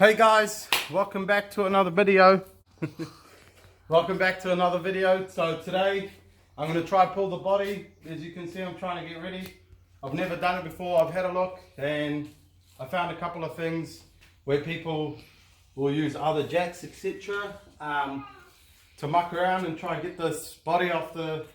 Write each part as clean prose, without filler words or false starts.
Hey guys, welcome back to another video. Welcome back to another video. So today I'm going to try pull the body. As you can see, I'm trying to get ready. I've never done it before. I've had a look and I found a couple of things where people will use other jacks, etc. To muck around and try and get this body off the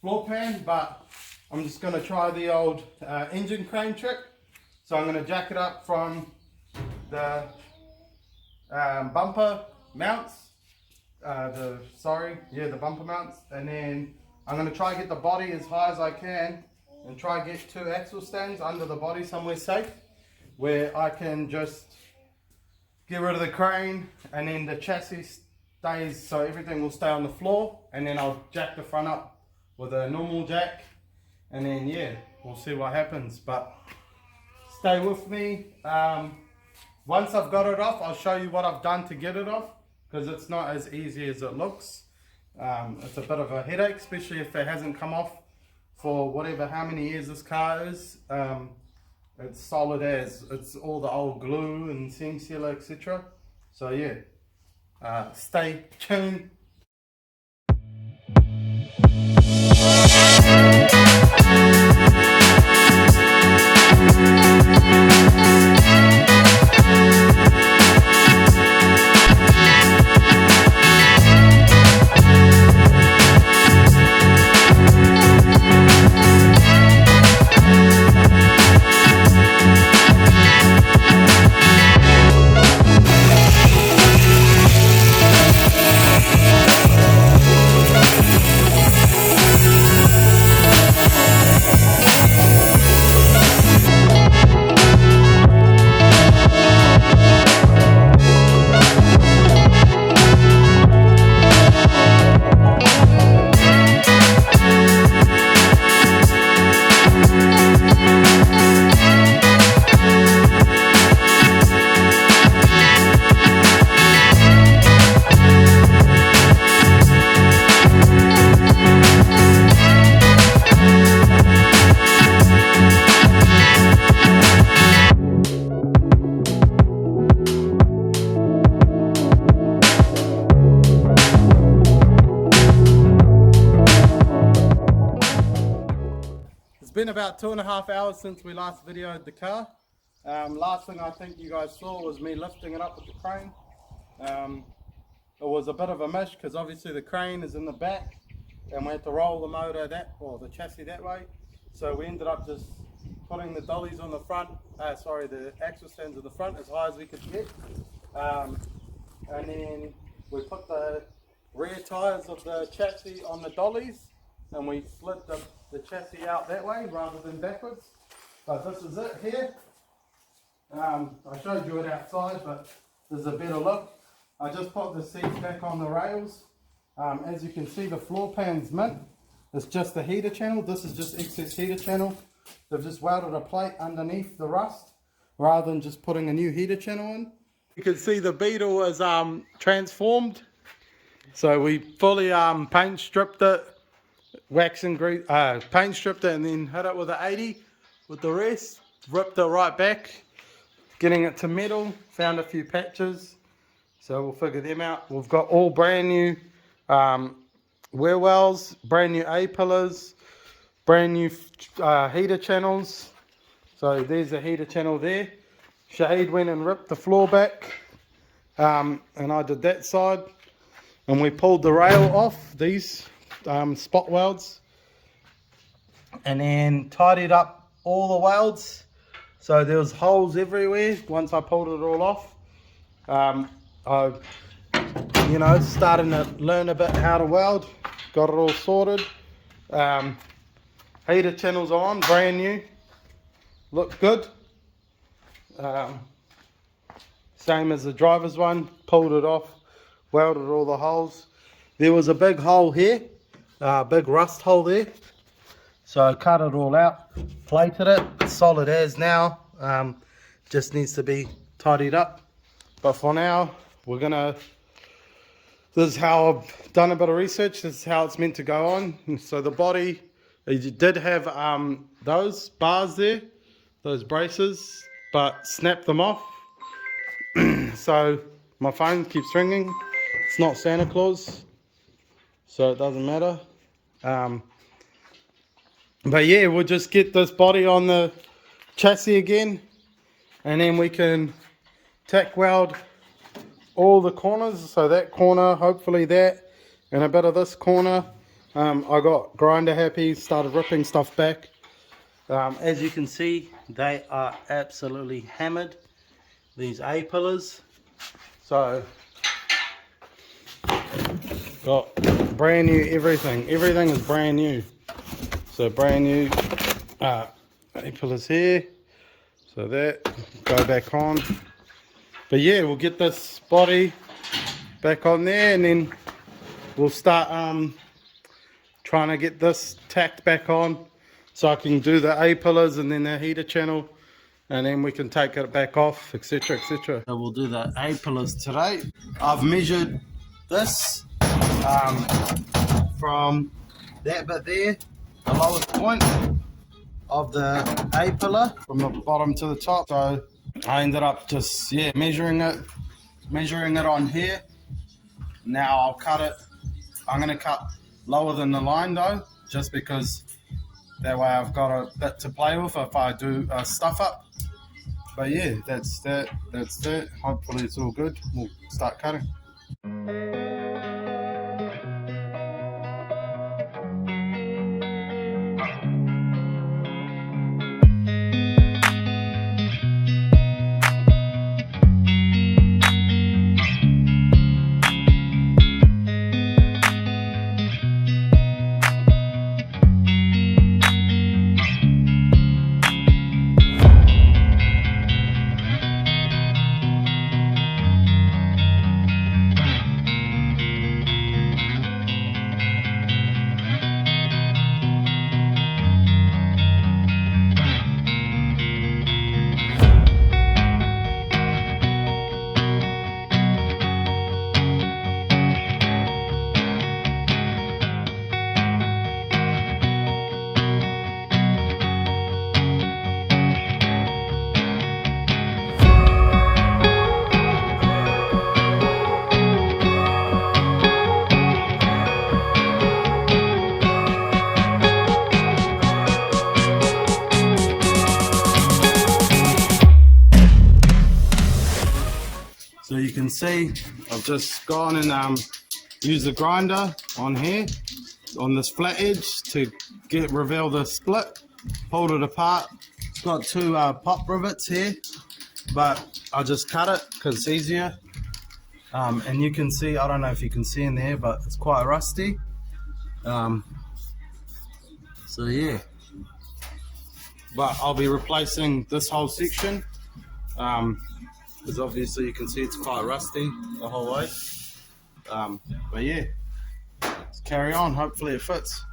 floor pan, but I'm just going to try the old engine crane trick. So I'm going to jack it up from the bumper mounts, the bumper mounts, and then I'm going to try and get the body as high as I can and try and get two axle stands under the body somewhere safe where I can just get rid of the crane and then the chassis stays, so everything will stay on the floor, and then I'll jack the front up with a normal jack, and then yeah, we'll see what happens. But stay with me. Once I've got it off, I'll show you what I've done to get it off, because it's not as easy as it looks. It's a bit of a headache, especially if it hasn't come off for whatever, how many years this car is. It's solid as, it's all the old glue and seam sealer, etc. So yeah, stay tuned. It's been about 2.5 hours since we last videoed the car. Last thing I think you guys saw was me lifting it up with the crane. It was a bit of a mish because obviously the crane is in the back and we had to roll the motor the chassis that way. So we ended up just putting the dollies on the front, the axle stands in the front as high as we could get. And then we put the rear tyres of the chassis on the dollies and we slid the chassis out that way rather than backwards. But this is it here. I showed you it outside, but there's a better look. I just put the seats back on the rails. As you can see, the floor pan's mint. It's just the heater channel. This is just excess heater channel. They've just welded a plate underneath the rust rather than just putting a new heater channel in. You can see the Beetle is transformed. So we fully paint stripped it, wax and grease, paint stripped it, and then hit it with an 80 with the rest. Ripped it right back, getting it to metal. Found a few patches, so we'll figure them out. We've got all brand new wear wells, brand new A-pillars, brand new heater channels. So there's a heater channel there. Shahid went and ripped the floor back, and I did that side, and we pulled the rail off these spot welds and then tidied up all the welds, so there was holes everywhere. Once I pulled it all off, I starting to learn a bit how to weld, got it all sorted. Heater channels on, brand new, look good. Same as the driver's one, pulled it off, welded all the holes. There was a big hole here, big rust hole there, so I cut it all out, plated it, it's solid as now. Just needs to be tidied up, but for now we're gonna, this is how I've done a bit of research, this is how it's meant to go on. So the body, it did have those bars there, those braces, but snapped them off. so my phone keeps ringing. It's not Santa Claus, so it doesn't matter. But yeah, we'll just get this body on the chassis again, and then we can tack weld all the corners. So that corner, hopefully that, and a bit of this corner. I got grinder happy, started ripping stuff back. As you can see, they are absolutely hammered, these A-pillars. So got brand new everything is brand new. So brand new A-pillars here, so that go back on. But yeah, we'll get this body back on there, and then we'll start trying to get this tacked back on so I can do the A-pillars and then the heater channel, and then we can take it back off, etc, etc. So we'll do the A-pillars today. I've measured this from that bit there, the lowest point of the A-pillar, from the bottom to the top. So I ended up just measuring it on here. Now I'll cut it. I'm going to cut lower than the line though, just because that way I've got a bit to play with if I do stuff up. But yeah, that's that. Hopefully it's all good. We'll start cutting. So you can see I've just gone and used the grinder on here, on this flat edge, to reveal the split, pulled it apart. It's got two pop rivets here, but I just cut it because it's easier. And you can see, I don't know if you can see in there, but it's quite rusty. So yeah, but I'll be replacing this whole section. Because obviously you can see it's quite rusty the whole way. But yeah, let's carry on, hopefully it fits.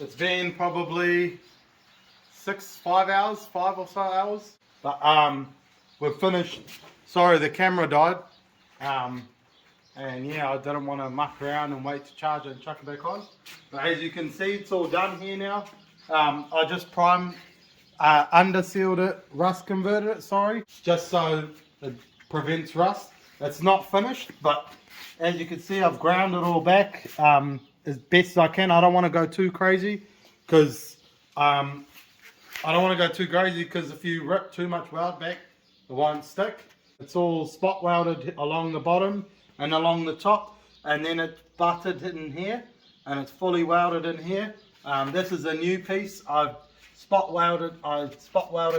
It's been probably 5 or so hours. But we've finished. Sorry, the camera died. And yeah, I didn't want to muck around and wait to charge it and chuck it back on. But as you can see, it's all done here now. I just under sealed it, rust converted it, sorry, just so it prevents rust. It's not finished, but as you can see, I've ground it all back as best as I can. I don't want to go too crazy because if you rip too much weld back, it won't stick. It's all spot welded along the bottom and along the top, and then it's butted in here, and it's fully welded in here. This is a new piece. I spot welded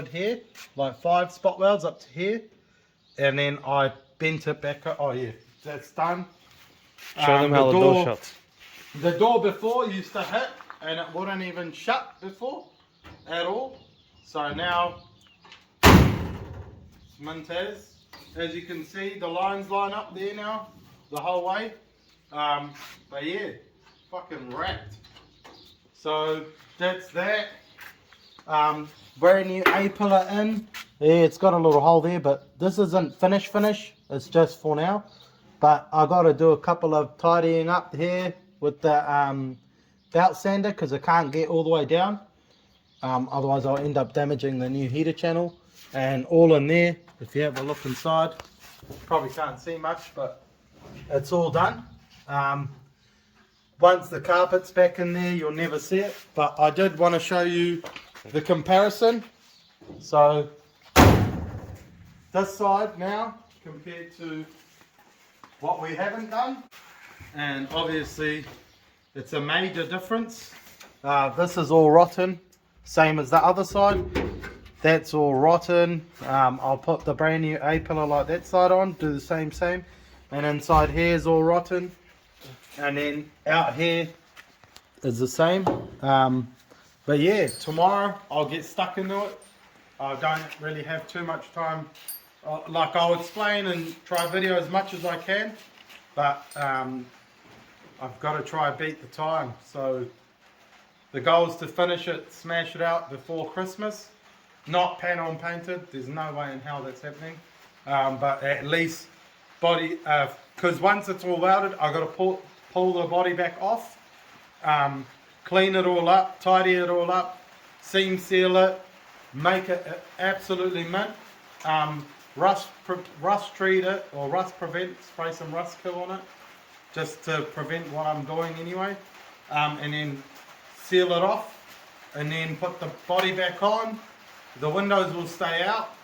here, like 5 spot welds up to here, and then I bent it back up. Oh yeah, that's done. Show them how the door shuts. The door before used to hit, and it wouldn't even shut before at all. So now, Montez, as you can see, the lines line up there now, the whole way. But yeah, fucking wrapped. So that's that. Brand new A-pillar in. Yeah, it's got a little hole there, but this isn't finish. It's just for now. But I got to do a couple of tidying up here with the belt sander because I can't get all the way down. Otherwise I'll end up damaging the new heater channel. And all in there, if you have a look inside, probably can't see much, but it's all done. Once the carpet's back in there, you'll never see it, but I did want to show you the comparison. So this side now compared to what we haven't done, and obviously it's a major difference. This is all rotten, same as the other side. That's all rotten. I'll put the brand new A-pillar like that side on, do the same, and inside here is all rotten, and then out here is the same. But yeah, tomorrow I'll get stuck into it. I don't really have too much time. Like, I'll explain and try video as much as I can, but I've got to try beat the time. So the goal is to finish it, smash it out before Christmas. Not panel painted, there's no way in hell that's happening. But at least body, because once it's all welded, I've got to pull the body back off, clean it all up, tidy it all up, seam seal it, make it absolutely mint, rust treat it, or rust prevent, spray some rust kill on it, just to prevent what I'm doing anyway, and then seal it off, and then put the body back on. The windows will stay out,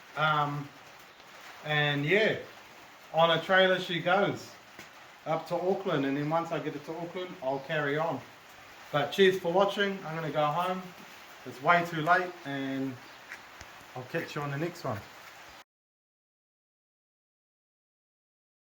and yeah, on a trailer she goes up to Auckland, and then once I get it to Auckland, I'll carry on. But cheers for watching. I'm going to go home. It's way too late, and I'll catch you on the next one.